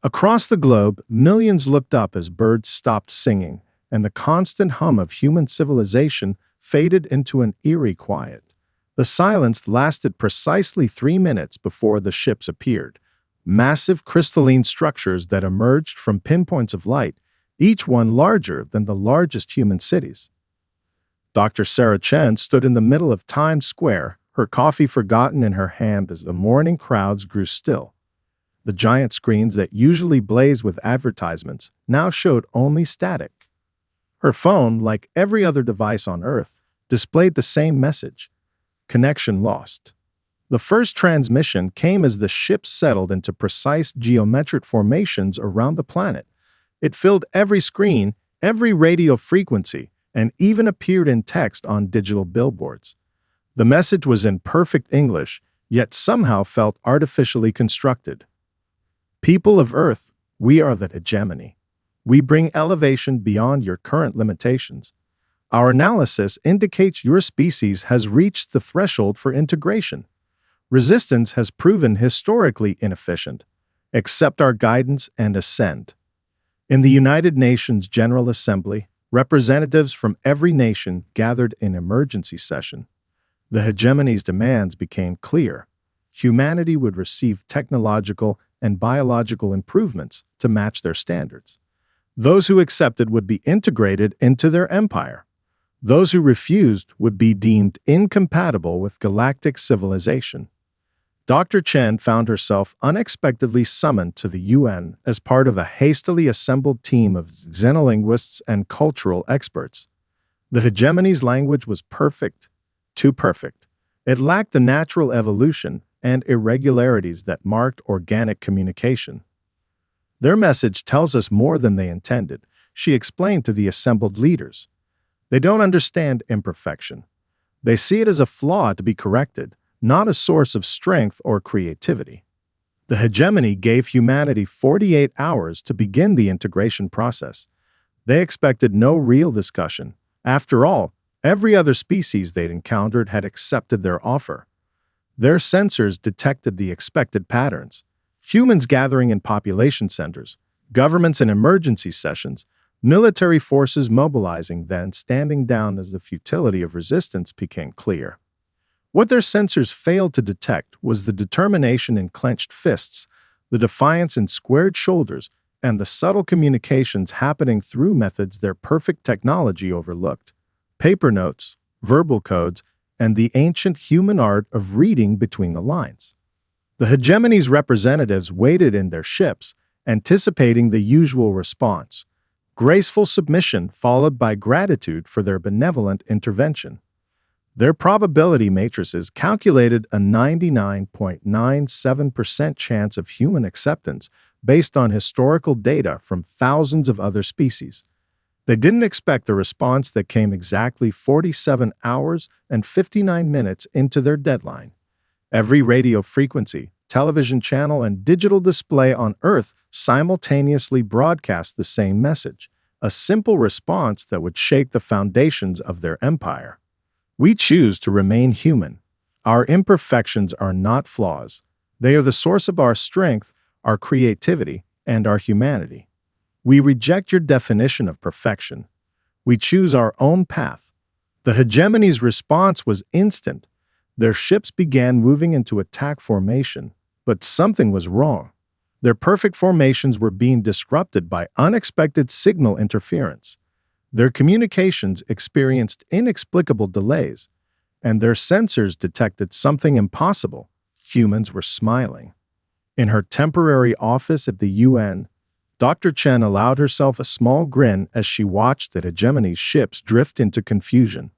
Across the globe, millions looked up as birds stopped singing, and the constant hum of human civilization faded into an eerie quiet. The silence lasted precisely 3 minutes before the ships appeared, massive crystalline structures that emerged from pinpoints of light, each one larger than the largest human cities. Dr. Sarah Chen stood in the middle of Times Square, her coffee forgotten in her hand as the morning crowds grew still. The giant screens that usually blaze with advertisements now showed only static. Her phone, like every other device on Earth, displayed the same message: connection lost. The first transmission came as the ship settled into precise geometric formations around the planet. It filled every screen, every radio frequency, and even appeared in text on digital billboards. The message was in perfect English, yet somehow felt artificially constructed. People of Earth, we are the hegemony. We bring elevation beyond your current limitations. Our analysis indicates your species has reached the threshold for integration. Resistance has proven historically inefficient. Accept our guidance and ascend. In the United Nations General Assembly, representatives from every nation gathered in emergency session. The hegemony's demands became clear. Humanity would receive technological and biological improvements to match their standards. Those who accepted would be integrated into their empire. Those who refused would be deemed incompatible with galactic civilization. Dr. Chen found herself unexpectedly summoned to the UN as part of a hastily assembled team of xenolinguists and cultural experts. The hegemony's language was perfect, too perfect. It lacked the natural evolution and irregularities that marked organic communication. Their message tells us more than they intended, she explained to the assembled leaders. They don't understand imperfection. They see it as a flaw to be corrected, not a source of strength or creativity. The hegemony gave humanity 48 hours to begin the integration process. They expected no real discussion. After all, every other species they'd encountered had accepted their offer. Their sensors detected the expected patterns. Humans gathering in population centers, governments in emergency sessions, military forces mobilizing, then standing down as the futility of resistance became clear. What their sensors failed to detect was the determination in clenched fists, the defiance in squared shoulders, and the subtle communications happening through methods their perfect technology overlooked: paper notes, verbal codes, and the ancient human art of reading between the lines. The hegemony's representatives waited in their ships, anticipating the usual response: graceful submission followed by gratitude for their benevolent intervention. Their probability matrices calculated a 99.97% chance of human acceptance based on historical data from thousands of other species. They didn't expect the response that came exactly 47 hours and 59 minutes into their deadline. Every radio frequency, television channel, and digital display on Earth simultaneously broadcast the same message, a simple response that would shake the foundations of their empire. We choose to remain human. Our imperfections are not flaws. They are the source of our strength, our creativity, and our humanity. We reject your definition of perfection. We choose our own path. The hegemony's response was instant. Their ships began moving into attack formation, but something was wrong. Their perfect formations were being disrupted by unexpected signal interference. Their communications experienced inexplicable delays, and their sensors detected something impossible. Humans were smiling. In her temporary office at the UN, Dr. Chen allowed herself a small grin as she watched the hegemony's ships drift into confusion.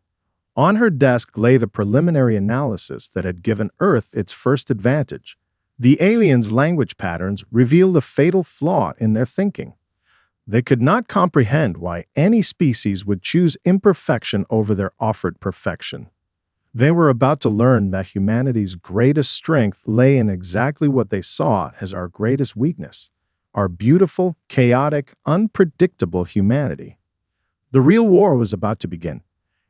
On her desk lay the preliminary analysis that had given Earth its first advantage. The aliens' language patterns revealed a fatal flaw in their thinking. They could not comprehend why any species would choose imperfection over their offered perfection. They were about to learn that humanity's greatest strength lay in exactly what they saw as our greatest weakness: our beautiful, chaotic, unpredictable humanity. The real war was about to begin,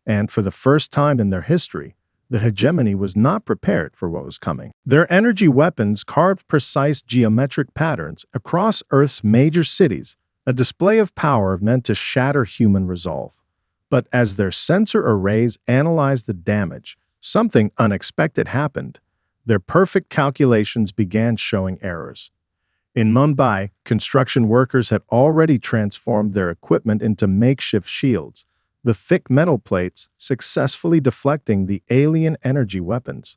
and for the first time in their history, The hegemony was not prepared for what was coming. Their energy weapons carved precise geometric patterns across Earth's major cities, a display of power meant to shatter human resolve. But as their sensor arrays analyzed the damage, something unexpected happened. Their perfect calculations began showing errors. In Mumbai, construction workers had already transformed their equipment into makeshift shields, the thick metal plates successfully deflecting the alien energy weapons.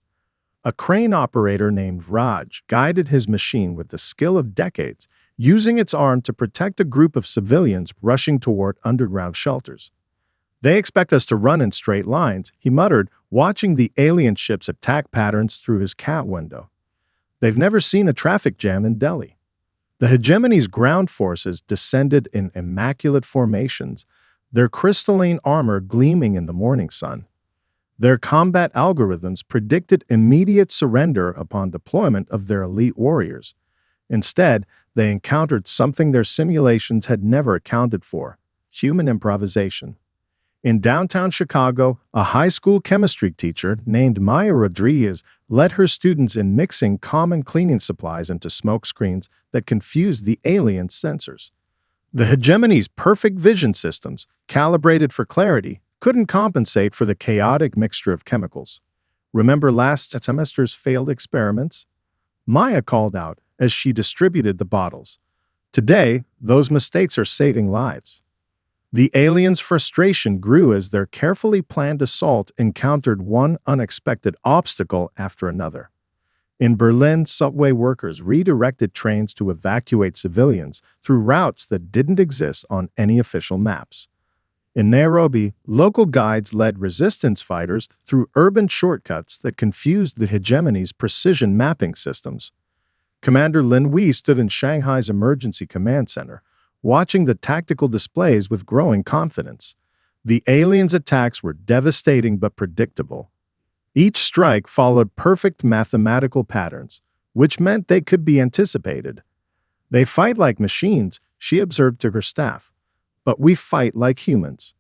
A crane operator named Raj guided his machine with the skill of decades, using its arm to protect a group of civilians rushing toward underground shelters. "They expect us to run in straight lines," he muttered, watching the alien ship's attack patterns through his cat window. "They've never seen a traffic jam in Delhi." The hegemony's ground forces descended in immaculate formations, their crystalline armor gleaming in the morning sun. Their combat algorithms predicted immediate surrender upon deployment of their elite warriors. Instead, they encountered something their simulations had never accounted for: human improvisation. In downtown Chicago, a high school chemistry teacher named Maya Rodriguez led her students in mixing common cleaning supplies into smoke screens that confused the alien sensors. The hegemony's perfect vision systems, calibrated for clarity, couldn't compensate for the chaotic mixture of chemicals. "Remember last semester's failed experiments?" Maya called out as she distributed the bottles. "Today, those mistakes are saving lives." The aliens' frustration grew as their carefully planned assault encountered one unexpected obstacle after another. In Berlin, subway workers redirected trains to evacuate civilians through routes that didn't exist on any official maps. In Nairobi, local guides led resistance fighters through urban shortcuts that confused the hegemony's precision mapping systems. Commander Lin Wei stood in Shanghai's emergency command center, watching the tactical displays with growing confidence. The aliens' attacks were devastating but predictable. Each strike followed perfect mathematical patterns, which meant they could be anticipated. "They fight like machines," she observed to her staff. "But we fight like humans."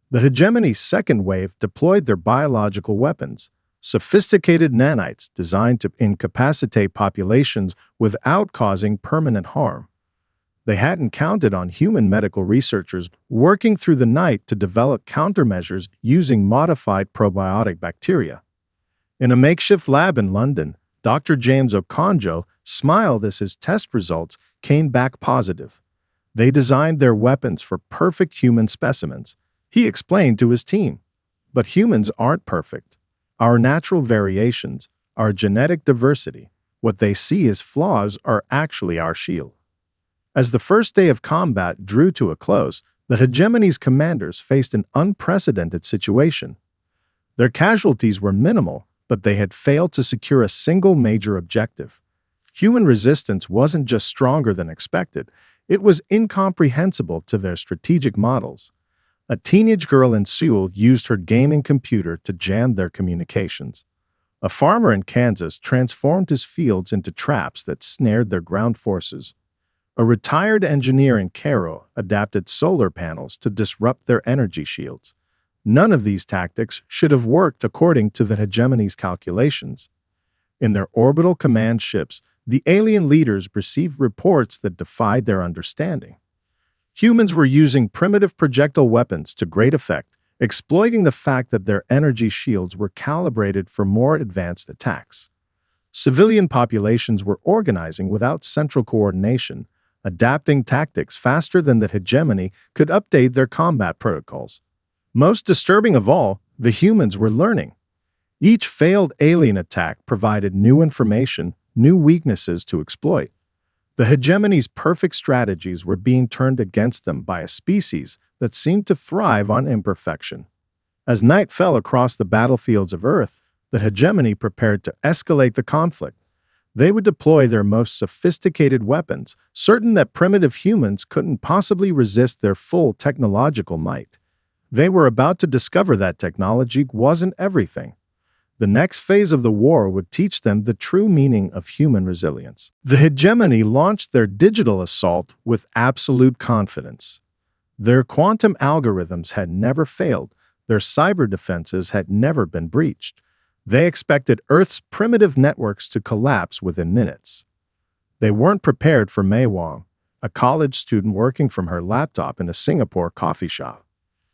The hegemony's second wave deployed their biological weapons, sophisticated nanites designed to incapacitate populations without causing permanent harm. They hadn't counted on human medical researchers working through the night to develop countermeasures using modified probiotic bacteria. In a makeshift lab in London, Dr. James Okonjo smiled as his test results came back positive. They designed their weapons for perfect human specimens, he explained to his team. But humans aren't perfect. Our natural variations, our genetic diversity, what they see as flaws are actually our shield. As the first day of combat drew to a close, the hegemony's commanders faced an unprecedented situation. Their casualties were minimal, but they had failed to secure a single major objective. Human resistance wasn't just stronger than expected, it was incomprehensible to their strategic models. A teenage girl in Seoul used her gaming computer to jam their communications. A farmer in Kansas transformed his fields into traps that snared their ground forces. A retired engineer in Cairo adapted solar panels to disrupt their energy shields. None of these tactics should have worked according to the hegemony's calculations. In their orbital command ships, the alien leaders received reports that defied their understanding. Humans were using primitive projectile weapons to great effect, exploiting the fact that their energy shields were calibrated for more advanced attacks. Civilian populations were organizing without central coordination, adapting tactics faster than the hegemony could update their combat protocols. Most disturbing of all, the humans were learning. Each failed alien attack provided new information, new weaknesses to exploit. The hegemony's perfect strategies were being turned against them by a species that seemed to thrive on imperfection. As night fell across the battlefields of Earth, the hegemony prepared to escalate the conflict. They would deploy their most sophisticated weapons, certain that primitive humans couldn't possibly resist their full technological might. They were about to discover that technology wasn't everything. The next phase of the war would teach them the true meaning of human resilience. The hegemony launched their digital assault with absolute confidence. Their quantum algorithms had never failed, their cyber defenses had never been breached. They expected Earth's primitive networks to collapse within minutes. They weren't prepared for Mei Wang, a college student working from her laptop in a Singapore coffee shop.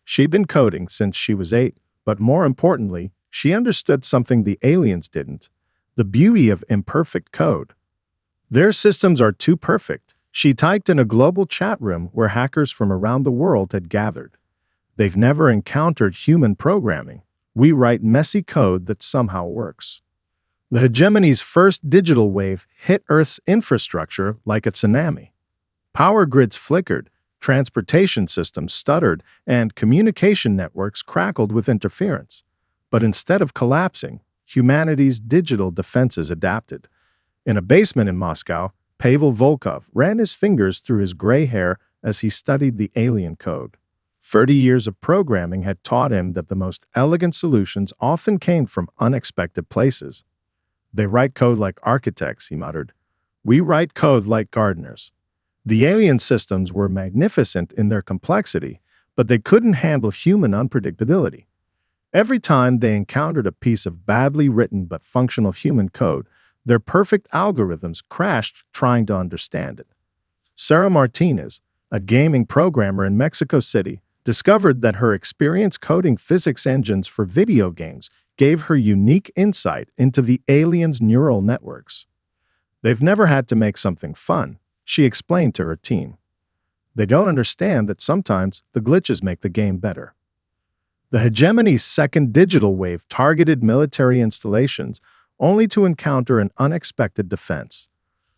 She'd been coding since she was 8, but more importantly, she understood something the aliens didn't: the beauty of imperfect code. Their systems are too perfect, she typed in a global chat room where hackers from around the world had gathered. They've never encountered human programming. We write messy code that somehow works. The hegemony's first digital wave hit Earth's infrastructure like a tsunami. Power grids flickered, transportation systems stuttered, and communication networks crackled with interference. But instead of collapsing, humanity's digital defenses adapted. In a basement in Moscow, Pavel Volkov ran his fingers through his gray hair as he studied the alien code. 30 years of programming had taught him that the most elegant solutions often came from unexpected places. They write code like architects, he muttered. We write code like gardeners. The alien systems were magnificent in their complexity, but they couldn't handle human unpredictability. Every time they encountered a piece of badly written but functional human code, their perfect algorithms crashed trying to understand it. Sarah Martinez, a gaming programmer in Mexico City, discovered that her experience coding physics engines for video games gave her unique insight into the aliens' neural networks. They've never had to make something fun, she explained to her team. They don't understand that sometimes the glitches make the game better. The hegemony's second digital wave targeted military installations only to encounter an unexpected defense.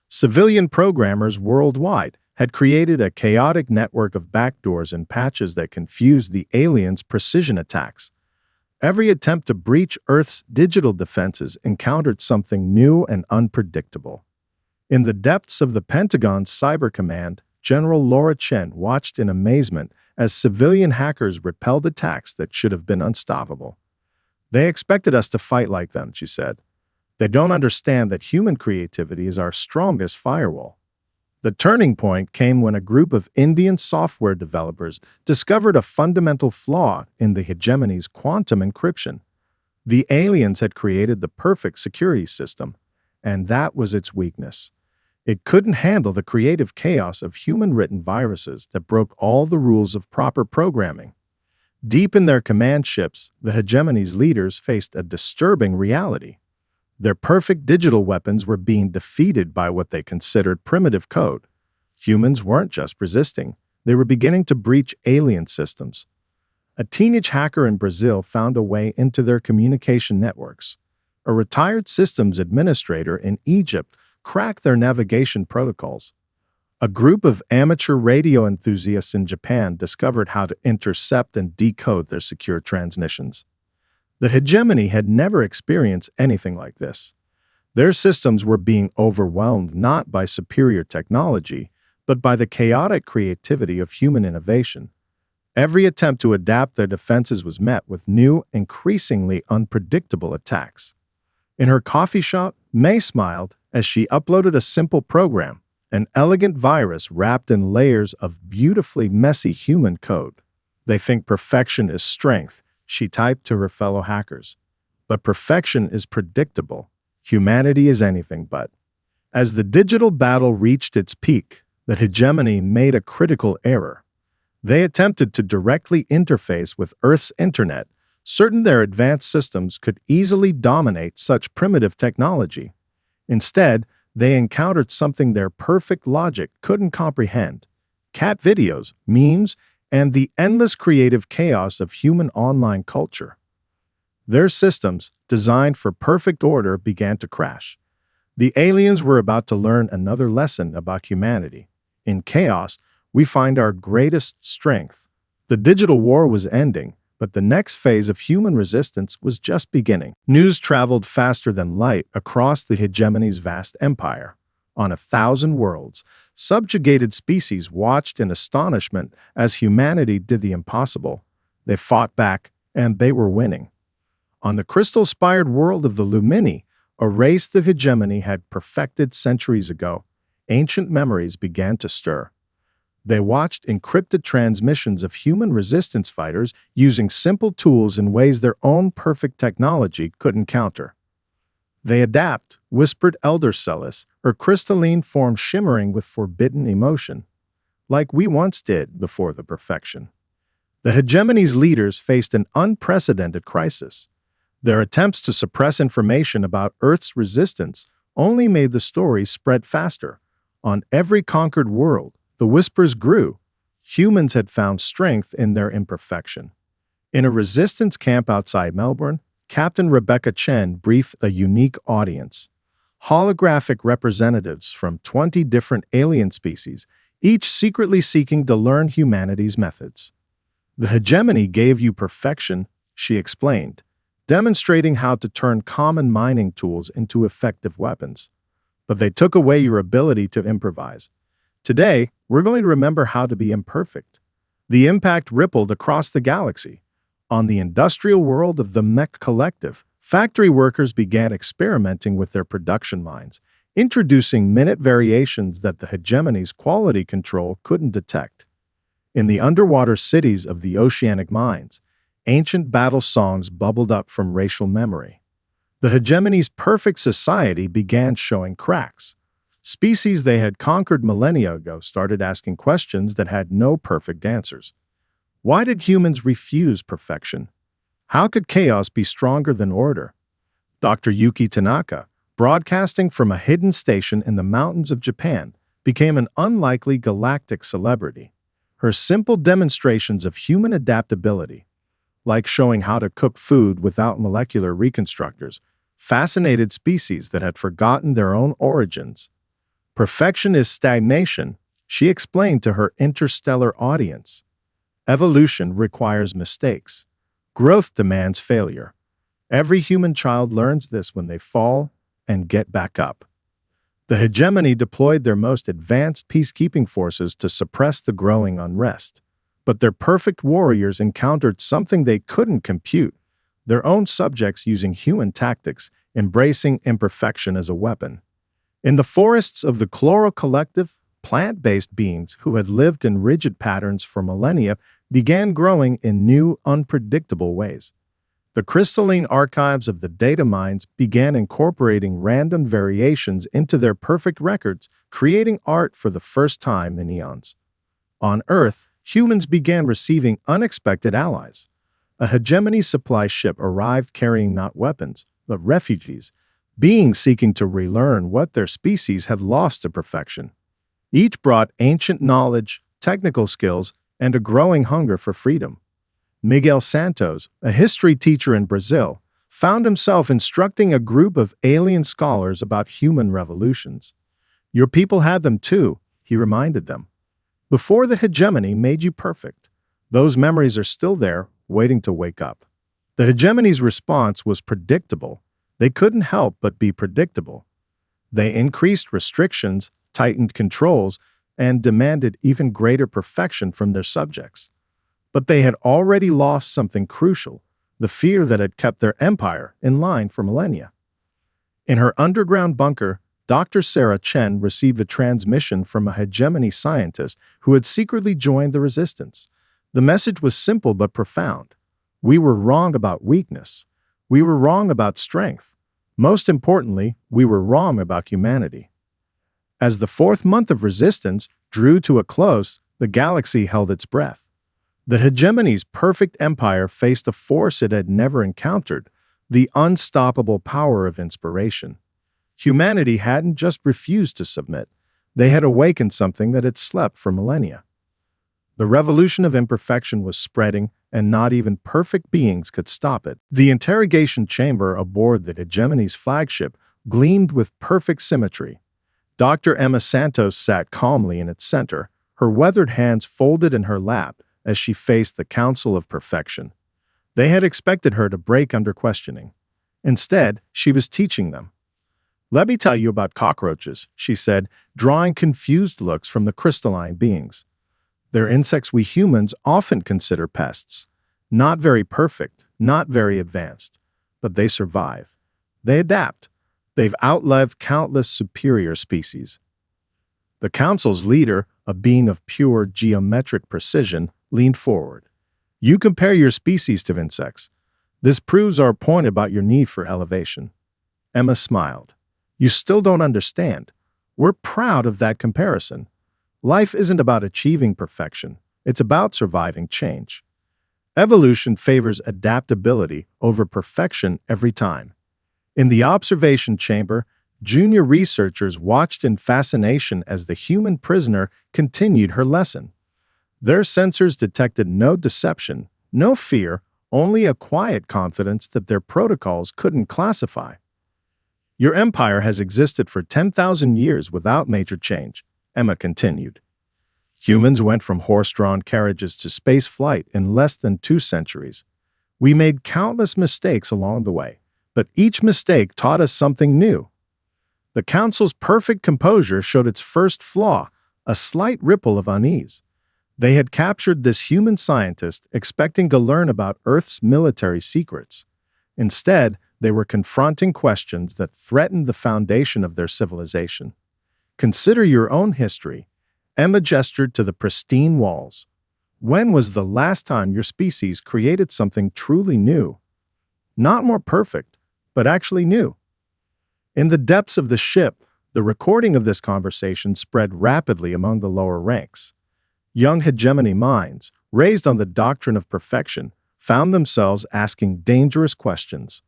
Civilian programmers worldwide had created a chaotic network of backdoors and patches that confused the aliens' precision attacks. Every attempt to breach Earth's digital defenses encountered something new and unpredictable. In the depths of the Pentagon's Cyber Command, General Laura Chen watched in amazement as civilian hackers repelled attacks that should have been unstoppable. They expected us to fight like them, she said. They don't understand that human creativity is our strongest firewall. The turning point came when a group of Indian software developers discovered a fundamental flaw in the hegemony's quantum encryption. The aliens had created the perfect security system, and that was its weakness. It couldn't handle the creative chaos of human-written viruses that broke all the rules of proper programming. Deep in their command ships, the hegemony's leaders faced a disturbing reality. Their perfect digital weapons were being defeated by what they considered primitive code. Humans weren't just resisting, they were beginning to breach alien systems. A teenage hacker in Brazil found a way into their communication networks. A retired systems administrator in Egypt cracked their navigation protocols. A group of amateur radio enthusiasts in Japan discovered how to intercept and decode their secure transmissions. The hegemony had never experienced anything like this. Their systems were being overwhelmed not by superior technology, but by the chaotic creativity of human innovation. Every attempt to adapt their defenses was met with new, increasingly unpredictable attacks. In her coffee shop, May smiled as she uploaded a simple program, an elegant virus wrapped in layers of beautifully messy human code. They think perfection is strength, she typed to her fellow hackers. But perfection is predictable. Humanity is anything but. As the digital battle reached its peak, the hegemony made a critical error. They attempted to directly interface with Earth's internet, certain their advanced systems could easily dominate such primitive technology. Instead, they encountered something their perfect logic couldn't comprehend: cat videos, memes, and the endless creative chaos of human online culture. Their systems, designed for perfect order, began to crash. The aliens were about to learn another lesson about humanity. In chaos, we find our greatest strength. The digital war was ending, but the next phase of human resistance was just beginning. News traveled faster than light across the hegemony's vast empire. On 1,000 worlds, subjugated species watched in astonishment as humanity did the impossible. They fought back, and they were winning. On the crystal-spired world of the Lumini, a race the hegemony had perfected centuries ago, ancient memories began to stir. They watched encrypted transmissions of human resistance fighters using simple tools in ways their own perfect technology couldn't counter. They adapt, whispered Elder Celis, her crystalline form shimmering with forbidden emotion, like we once did before the perfection. The hegemony's leaders faced an unprecedented crisis. Their attempts to suppress information about Earth's resistance only made the story spread faster. On every conquered world, the whispers grew. Humans had found strength in their imperfection. In a resistance camp outside Melbourne, Captain Rebecca Chen briefed a unique audience. Holographic representatives from 20 different alien species, each secretly seeking to learn humanity's methods. The hegemony gave you perfection, she explained, demonstrating how to turn common mining tools into effective weapons. But they took away your ability to improvise. Today, we're going to remember how to be imperfect. The impact rippled across the galaxy. On the industrial world of the Mech Collective, factory workers began experimenting with their production lines, introducing minute variations that the hegemony's quality control couldn't detect. In the underwater cities of the oceanic mines, ancient battle songs bubbled up from racial memory. The hegemony's perfect society began showing cracks. Species they had conquered millennia ago started asking questions that had no perfect answers. Why did humans refuse perfection? How could chaos be stronger than order? Dr. Yuki Tanaka, broadcasting from a hidden station in the mountains of Japan, became an unlikely galactic celebrity. Her simple demonstrations of human adaptability, like showing how to cook food without molecular reconstructors, fascinated species that had forgotten their own origins. Perfection is stagnation, she explained to her interstellar audience. Evolution requires mistakes. Growth demands failure. Every human child learns this when they fall and get back up. The hegemony deployed their most advanced peacekeeping forces to suppress the growing unrest. But their perfect warriors encountered something they couldn't compute, their own subjects using human tactics, embracing imperfection as a weapon. In the forests of the Chloro Collective, plant-based beings who had lived in rigid patterns for millennia began growing in new, unpredictable ways. The crystalline archives of the data mines began incorporating random variations into their perfect records, creating art for the first time in eons. On Earth, humans began receiving unexpected allies. A hegemony supply ship arrived carrying not weapons, but refugees, beings seeking to relearn what their species had lost to perfection. Each brought ancient knowledge, technical skills, and a growing hunger for freedom. Miguel Santos, a history teacher in Brazil, found himself instructing a group of alien scholars about human revolutions. Your people had them too, he reminded them. Before the hegemony made you perfect, those memories are still there, waiting to wake up. The hegemony's response was predictable. They couldn't help but be predictable. They increased restrictions, tightened controls, and demanded even greater perfection from their subjects. But they had already lost something crucial, the fear that had kept their empire in line for millennia. In her underground bunker, Dr. Sarah Chen received a transmission from a hegemony scientist who had secretly joined the resistance. The message was simple but profound. We were wrong about weakness. We were wrong about strength. Most importantly, we were wrong about humanity. As the fourth month of resistance drew to a close, the galaxy held its breath. The hegemony's perfect empire faced a force it had never encountered, the unstoppable power of inspiration. Humanity hadn't just refused to submit, they had awakened something that had slept for millennia. The revolution of imperfection was spreading, and not even perfect beings could stop it. The interrogation chamber aboard the hegemony's flagship gleamed with perfect symmetry. Dr. Emma Santos sat calmly in its center, her weathered hands folded in her lap as she faced the Council of Perfection. They had expected her to break under questioning. Instead, she was teaching them. "Let me tell you about cockroaches," she said, drawing confused looks from the crystalline beings. "They're insects we humans often consider pests. Not very perfect, not very advanced, but they survive. They adapt. They've outlived countless superior species." The council's leader, a being of pure geometric precision, leaned forward. You compare your species to insects. This proves our point about your need for elevation. Emma smiled. You still don't understand. We're proud of that comparison. Life isn't about achieving perfection. It's about surviving change. Evolution favors adaptability over perfection every time. In the observation chamber, junior researchers watched in fascination as the human prisoner continued her lesson. Their sensors detected no deception, no fear, only a quiet confidence that their protocols couldn't classify. Your empire has existed for 10,000 years without major change, Emma continued. Humans went from horse-drawn carriages to space flight in less than 2 centuries. We made countless mistakes along the way, but each mistake taught us something new. The Council's perfect composure showed its first flaw, a slight ripple of unease. They had captured this human scientist expecting to learn about Earth's military secrets. Instead, they were confronting questions that threatened the foundation of their civilization. Consider your own history. Emma gestured to the pristine walls. When was the last time your species created something truly new? Not more perfect, but actually new. In the depths of the ship, the recording of this conversation spread rapidly among the lower ranks. Young hegemony minds, raised on the doctrine of perfection, found themselves asking dangerous questions.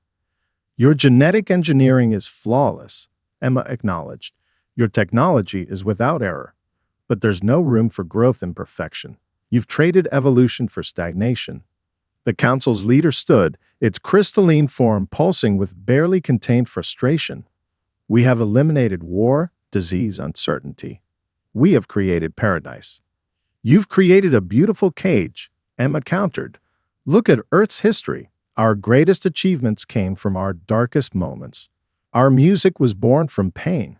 Your genetic engineering is flawless, Emma acknowledged. Your technology is without error. But there's no room for growth in perfection. You've traded evolution for stagnation. The Council's leader stood, its crystalline form pulsing with barely contained frustration. We have eliminated war, disease, uncertainty. We have created paradise. You've created a beautiful cage, Emma countered. Look at Earth's history. Our greatest achievements came from our darkest moments. Our music was born from pain.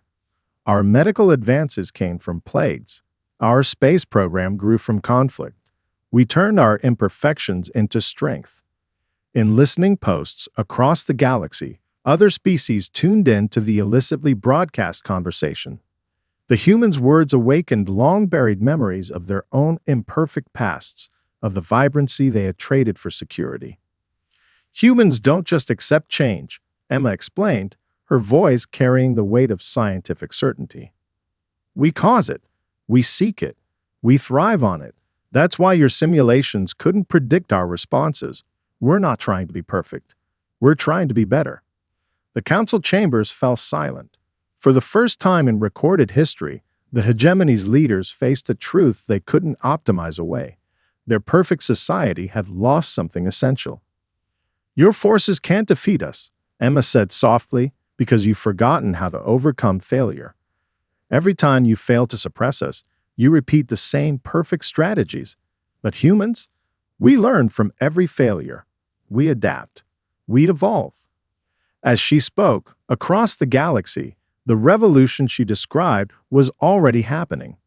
Our medical advances came from plagues. Our space program grew from conflict. We turned our imperfections into strength. In listening posts across the galaxy, other species tuned in to the illicitly broadcast conversation. The humans' words awakened long-buried memories of their own imperfect pasts, of the vibrancy they had traded for security. Humans don't just accept change, Emma explained, her voice carrying the weight of scientific certainty. We cause it. We seek it. We thrive on it. That's why your simulations couldn't predict our responses. We're not trying to be perfect. We're trying to be better. The council chambers fell silent. For the first time in recorded history, the hegemony's leaders faced a truth they couldn't optimize away. Their perfect society had lost something essential. Your forces can't defeat us, Emma said softly, because you've forgotten how to overcome failure. Every time you fail to suppress us, you repeat the same perfect strategies. But humans, we learn from every failure. We adapt. We evolve. As she spoke, across the galaxy, the revolution she described was already happening.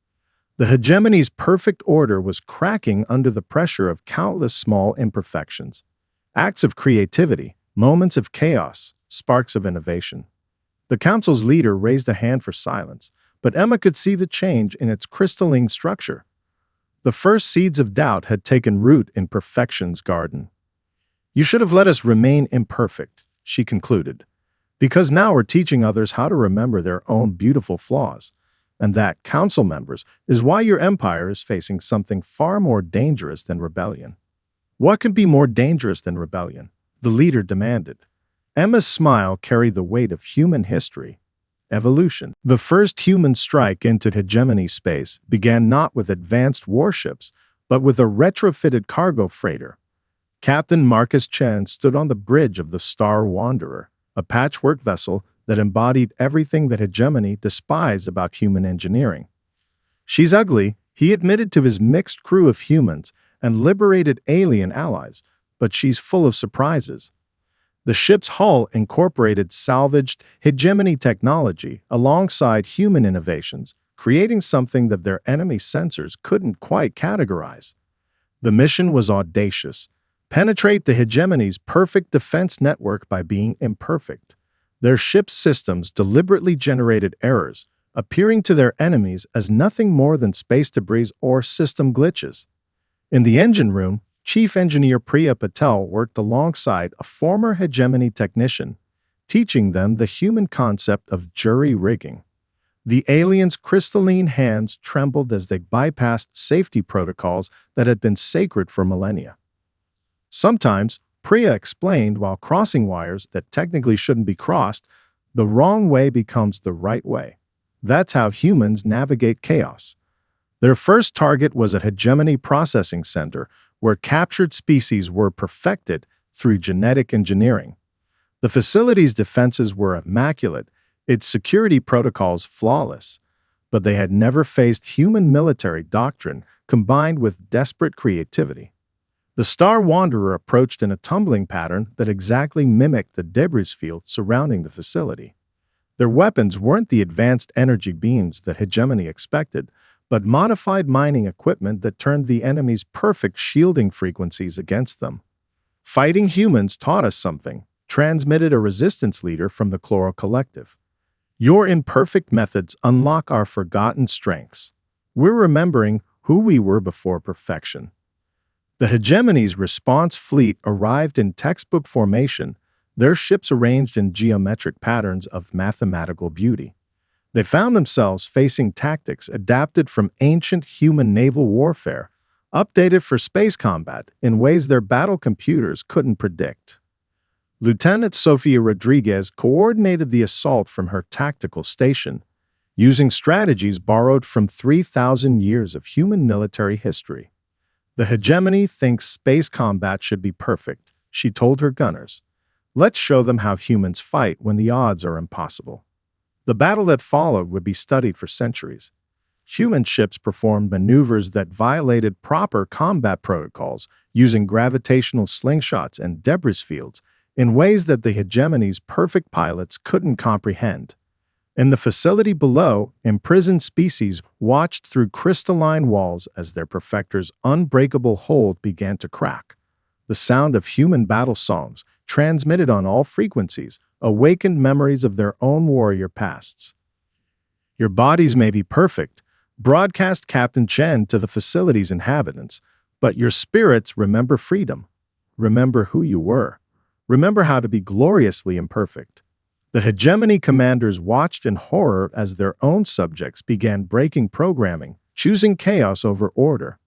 The hegemony's perfect order was cracking under the pressure of countless small imperfections. Acts of creativity, moments of chaos, sparks of innovation. The council's leader raised a hand for silence, but Emma could see the change in its crystalline structure. The first seeds of doubt had taken root in perfection's garden. You should have let us remain imperfect, she concluded, because now we're teaching others how to remember their own beautiful flaws. And that, council members, is why your empire is facing something far more dangerous than rebellion. What can be more dangerous than rebellion? The leader demanded. Emma's smile carried the weight of human history. Evolution. The first human strike into hegemony space began not with advanced warships, but with a retrofitted cargo freighter. Captain Marcus Chen stood on the bridge of the Star Wanderer, a patchwork vessel that embodied everything that hegemony despised about human engineering. She's ugly, he admitted to his mixed crew of humans and liberated alien allies, but she's full of surprises. The ship's hull incorporated salvaged hegemony technology alongside human innovations, creating something that their enemy sensors couldn't quite categorize. The mission was audacious: penetrate the hegemony's perfect defense network by being imperfect. Their ship's systems deliberately generated errors, appearing to their enemies as nothing more than space debris or system glitches. In the engine room, Chief Engineer Priya Patel worked alongside a former hegemony technician, teaching them the human concept of jury rigging. The aliens' crystalline hands trembled as they bypassed safety protocols that had been sacred for millennia. Sometimes, Priya explained while crossing wires that technically shouldn't be crossed, the wrong way becomes the right way. That's how humans navigate chaos. Their first target was a hegemony processing center where captured species were perfected through genetic engineering. The facility's defenses were immaculate, its security protocols flawless, but they had never faced human military doctrine combined with desperate creativity. The Star Wanderer approached in a tumbling pattern that exactly mimicked the debris field surrounding the facility. Their weapons weren't the advanced energy beams that hegemony expected, but modified mining equipment that turned the enemy's perfect shielding frequencies against them. Fighting humans taught us something, transmitted a resistance leader from the Chloro Collective. Your imperfect methods unlock our forgotten strengths. We're remembering who we were before perfection. The hegemony's response fleet arrived in textbook formation, their ships arranged in geometric patterns of mathematical beauty. They found themselves facing tactics adapted from ancient human naval warfare, updated for space combat in ways their battle computers couldn't predict. Lieutenant Sofia Rodriguez coordinated the assault from her tactical station, using strategies borrowed from 3,000 years of human military history. The hegemony thinks space combat should be perfect, she told her gunners. Let's show them how humans fight when the odds are impossible. The battle that followed would be studied for centuries. Human ships performed maneuvers that violated proper combat protocols, using gravitational slingshots and debris fields in ways that the hegemony's perfect pilots couldn't comprehend. In the facility below, imprisoned species watched through crystalline walls as their perfector's unbreakable hold began to crack. The sound of human battle songs, transmitted on all frequencies, awakened memories of their own warrior pasts. Your bodies may be perfect, broadcast Captain Chen to the facility's inhabitants, but your spirits remember freedom. Remember who you were. Remember how to be gloriously imperfect. The hegemony commanders watched in horror as their own subjects began breaking programming, choosing chaos over order.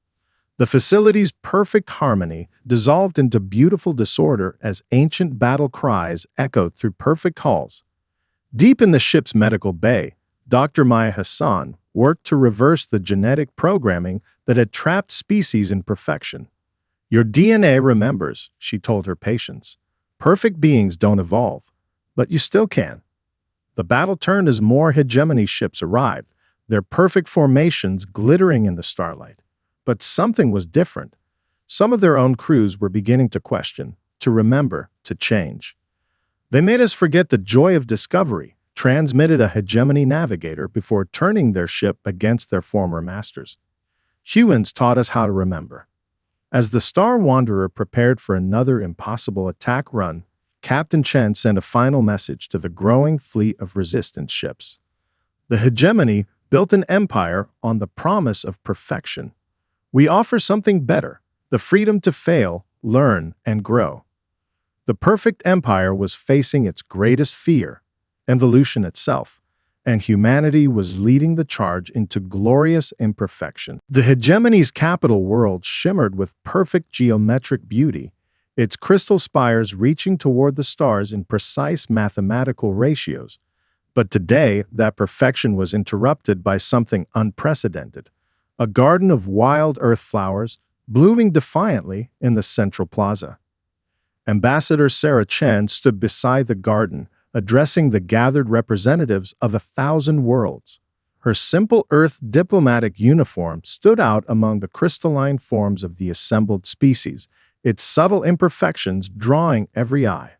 The facility's perfect harmony dissolved into beautiful disorder as ancient battle cries echoed through perfect halls. Deep in the ship's medical bay, Dr. Maya Hassan worked to reverse the genetic programming that had trapped species in perfection. Your DNA remembers, she told her patients. Perfect beings don't evolve, but you still can. The battle turned as more hegemony ships arrived, their perfect formations glittering in the starlight. But something was different. Some of their own crews were beginning to question, to remember, to change. They made us forget the joy of discovery, transmitted a hegemony navigator before turning their ship against their former masters. Humans taught us how to remember. As the Star Wanderer prepared for another impossible attack run, Captain Chen sent a final message to the growing fleet of resistance ships. The hegemony built an empire on the promise of perfection. We offer something better, the freedom to fail, learn, and grow. The perfect empire was facing its greatest fear, evolution itself, and humanity was leading the charge into glorious imperfection. The hegemony's capital world shimmered with perfect geometric beauty, its crystal spires reaching toward the stars in precise mathematical ratios. But today, that perfection was interrupted by something unprecedented. A garden of wild earth flowers, blooming defiantly in the central plaza. Ambassador Sarah Chen stood beside the garden, addressing the gathered representatives of 1,000 worlds. Her simple earth diplomatic uniform stood out among the crystalline forms of the assembled species, its subtle imperfections drawing every eye.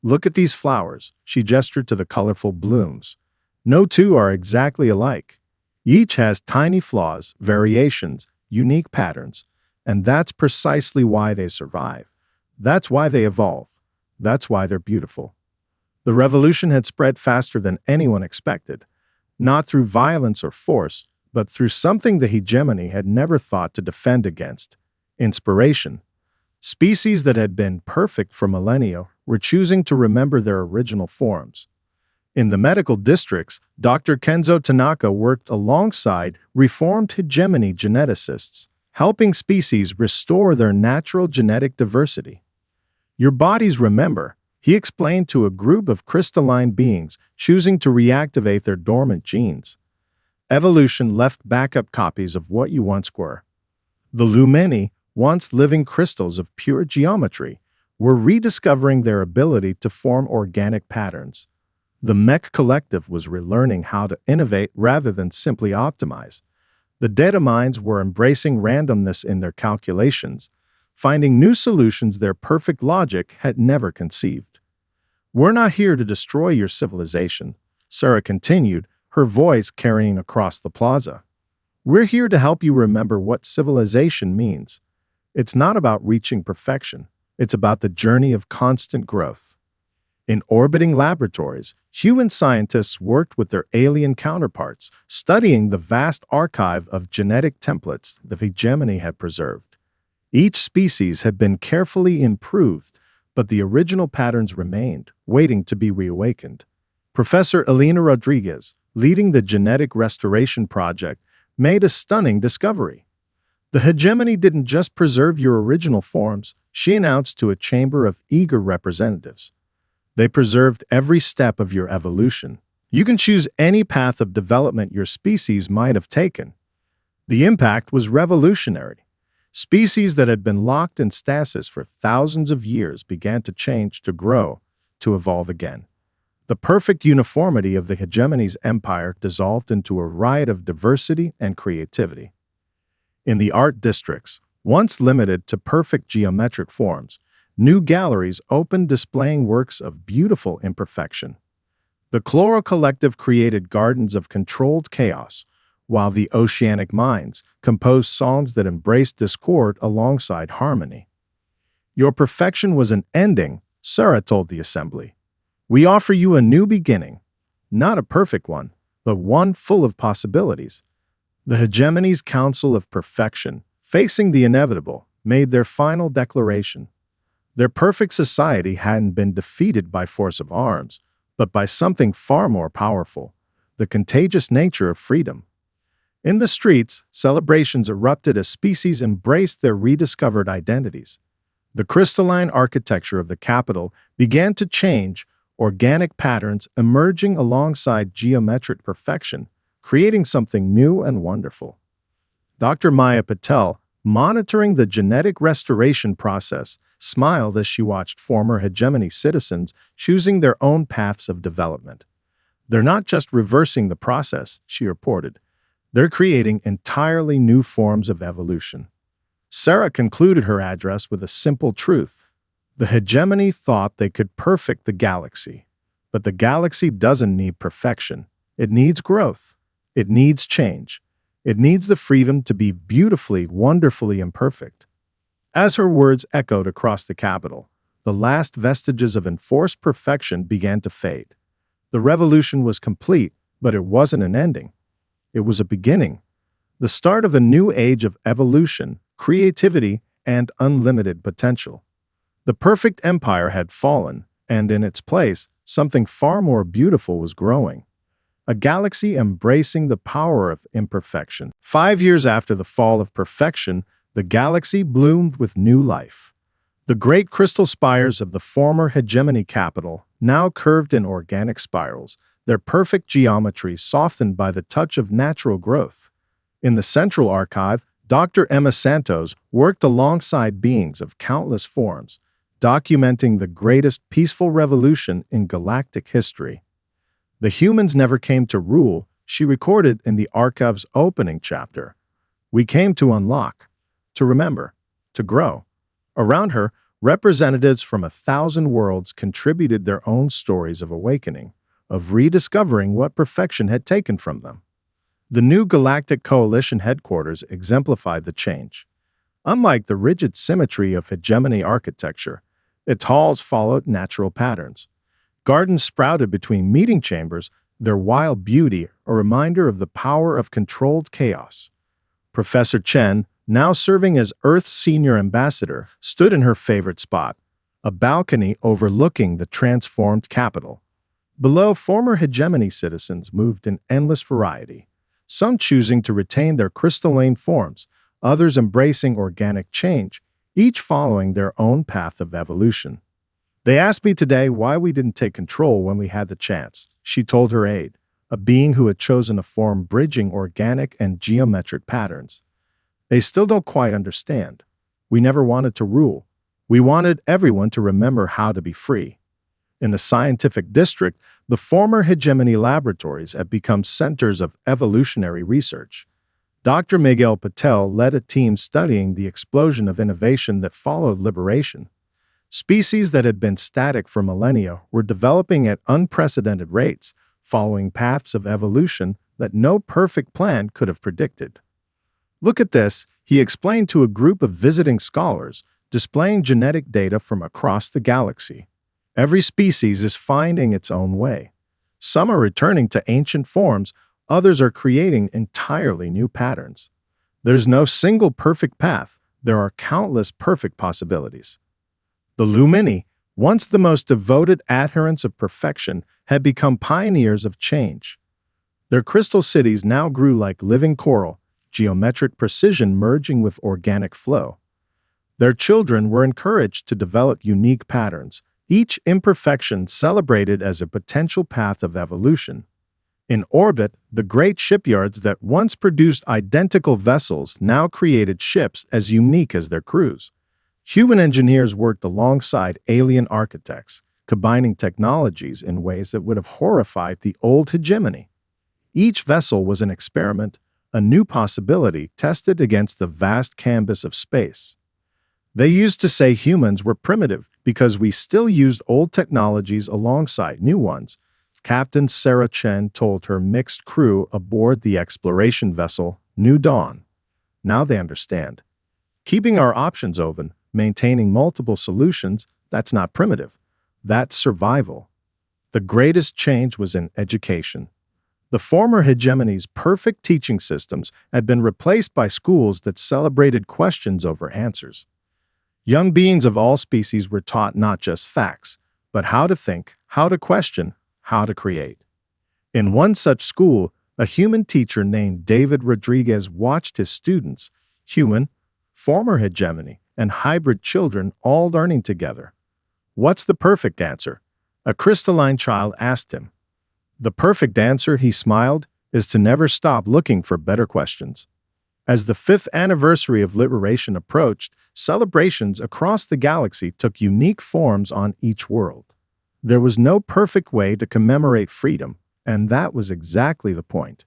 Look at these flowers, she gestured to the colorful blooms. No two are exactly alike. Each has tiny flaws, variations, unique patterns, and that's precisely why they survive. That's why they evolve. That's why they're beautiful. The revolution had spread faster than anyone expected. not through violence or force, but through something the hegemony had never thought to defend against: inspiration. Species that had been perfect for millennia were choosing to remember their original forms. In the medical districts, Dr. Kenzo Tanaka worked alongside reformed hegemony geneticists, helping species restore their natural genetic diversity. Your bodies remember, he explained to a group of crystalline beings choosing to reactivate their dormant genes. Evolution left backup copies of what you once were. The Lumini, once living crystals of pure geometry, were rediscovering their ability to form organic patterns. The Mech Collective was relearning how to innovate rather than simply optimize. The data minds were embracing randomness in their calculations, finding new solutions their perfect logic had never conceived. "We're not here to destroy your civilization," Sarah continued, her voice carrying across the plaza. "We're here to help you remember what civilization means. It's not about reaching perfection. It's about the journey of constant growth." In orbiting laboratories, human scientists worked with their alien counterparts, studying the vast archive of genetic templates the hegemony had preserved. Each species had been carefully improved, but the original patterns remained, waiting to be reawakened. Professor Elena Rodriguez, leading the Genetic Restoration Project, made a stunning discovery. The hegemony didn't just preserve your original forms, she announced to a chamber of eager representatives. They preserved every step of your evolution. You can choose any path of development your species might have taken. The impact was revolutionary. Species that had been locked in stasis for thousands of years began to change, to grow, to evolve again. The perfect uniformity of the hegemony's empire dissolved into a riot of diversity and creativity. In the art districts, once limited to perfect geometric forms, new galleries opened displaying works of beautiful imperfection. The Chloro Collective created gardens of controlled chaos, while the Oceanic Minds composed songs that embraced discord alongside harmony. "Your perfection was an ending," Sarah told the assembly. "We offer you a new beginning. Not a perfect one, but one full of possibilities." The hegemony's Council of Perfection, facing the inevitable, made their final declaration. Their perfect society hadn't been defeated by force of arms, but by something far more powerful: the contagious nature of freedom. In the streets, celebrations erupted as species embraced their rediscovered identities. The crystalline architecture of the capital began to change, organic patterns emerging alongside geometric perfection, creating something new and wonderful. Dr. Maya Patel, monitoring the genetic restoration process, smiled as she watched former hegemony citizens choosing their own paths of development. "They're not just reversing the process," she reported. "They're creating entirely new forms of evolution." Sarah concluded her address with a simple truth. The hegemony thought they could perfect the galaxy, but the galaxy doesn't need perfection. It needs growth. It needs change. It needs the freedom to be beautifully, wonderfully imperfect. As her words echoed across the capital, the last vestiges of enforced perfection began to fade. The revolution was complete, but it wasn't an ending. It was a beginning, the start of a new age of evolution, creativity, and unlimited potential. The perfect empire had fallen, and in its place, something far more beautiful was growing. A galaxy embracing the power of imperfection. 5 years after the fall of perfection, the galaxy bloomed with new life. The great crystal spires of the former hegemony capital now curved in organic spirals, their perfect geometry softened by the touch of natural growth. In the central archive, Dr. Emma Santos worked alongside beings of countless forms, documenting the greatest peaceful revolution in galactic history. "The humans never came to rule," she recorded in the archive's opening chapter. "We came to unlock, to remember, to grow." Around her, representatives from 1,000 worlds contributed their own stories of awakening, of rediscovering what perfection had taken from them. The new Galactic Coalition headquarters exemplified the change. Unlike the rigid symmetry of hegemony architecture, its halls followed natural patterns. Gardens sprouted between meeting chambers, their wild beauty a reminder of the power of controlled chaos. Professor Chen, now serving as Earth's senior ambassador, stood in her favorite spot, a balcony overlooking the transformed capital. Below, former hegemony citizens moved in endless variety, some choosing to retain their crystalline forms, others embracing organic change, each following their own path of evolution. They asked me today why we didn't take control when we had the chance, she told her aide, a being who had chosen a form bridging organic and geometric patterns. They still don't quite understand. We never wanted to rule. We wanted everyone to remember how to be free. In the scientific district, the former hegemony laboratories have become centers of evolutionary research. Dr. Miguel Patel led a team studying the explosion of innovation that followed liberation. Species that had been static for millennia were developing at unprecedented rates, following paths of evolution that no perfect plan could have predicted. Look at this, he explained to a group of visiting scholars, displaying genetic data from across the galaxy. Every species is finding its own way. Some are returning to ancient forms, others are creating entirely new patterns. There's no single perfect path, there are countless perfect possibilities. The Lumini, once the most devoted adherents of perfection, had become pioneers of change. Their crystal cities now grew like living coral, geometric precision merging with organic flow. Their children were encouraged to develop unique patterns, each imperfection celebrated as a potential path of evolution. In orbit, the great shipyards that once produced identical vessels now created ships as unique as their crews. Human engineers worked alongside alien architects, combining technologies in ways that would have horrified the old hegemony. Each vessel was an experiment, a new possibility tested against the vast canvas of space. They used to say humans were primitive because we still used old technologies alongside new ones, Captain Sarah Chen told her mixed crew aboard the exploration vessel New Dawn. Now they understand. Keeping our options open, maintaining multiple solutions, that's not primitive. That's survival. The greatest change was in education. The former hegemony's perfect teaching systems had been replaced by schools that celebrated questions over answers. Young beings of all species were taught not just facts, but how to think, how to question, how to create. In one such school, a human teacher named David Rodriguez watched his students, human, former hegemony, and hybrid children all learning together. "What's the perfect answer?" a crystalline child asked him. "The perfect answer," he smiled, "is to never stop looking for better questions." As the 5th anniversary of liberation approached, celebrations across the galaxy took unique forms on each world. There was no perfect way to commemorate freedom, and that was exactly the point.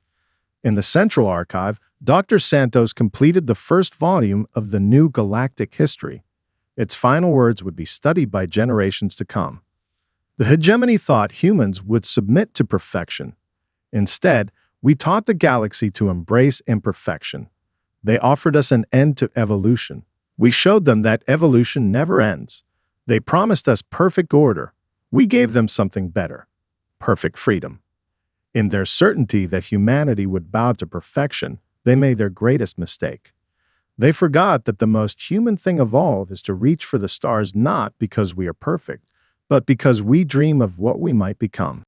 In the Central Archive, Dr. Santos completed the first volume of the new Galactic history. Its final words would be studied by generations to come. The hegemony thought humans would submit to perfection. Instead, we taught the galaxy to embrace imperfection. They offered us an end to evolution. We showed them that evolution never ends. They promised us perfect order. We gave them something better: perfect freedom. In their certainty that humanity would bow to perfection, they made their greatest mistake. They forgot that the most human thing of all is to reach for the stars not because we are perfect, but because we dream of what we might become.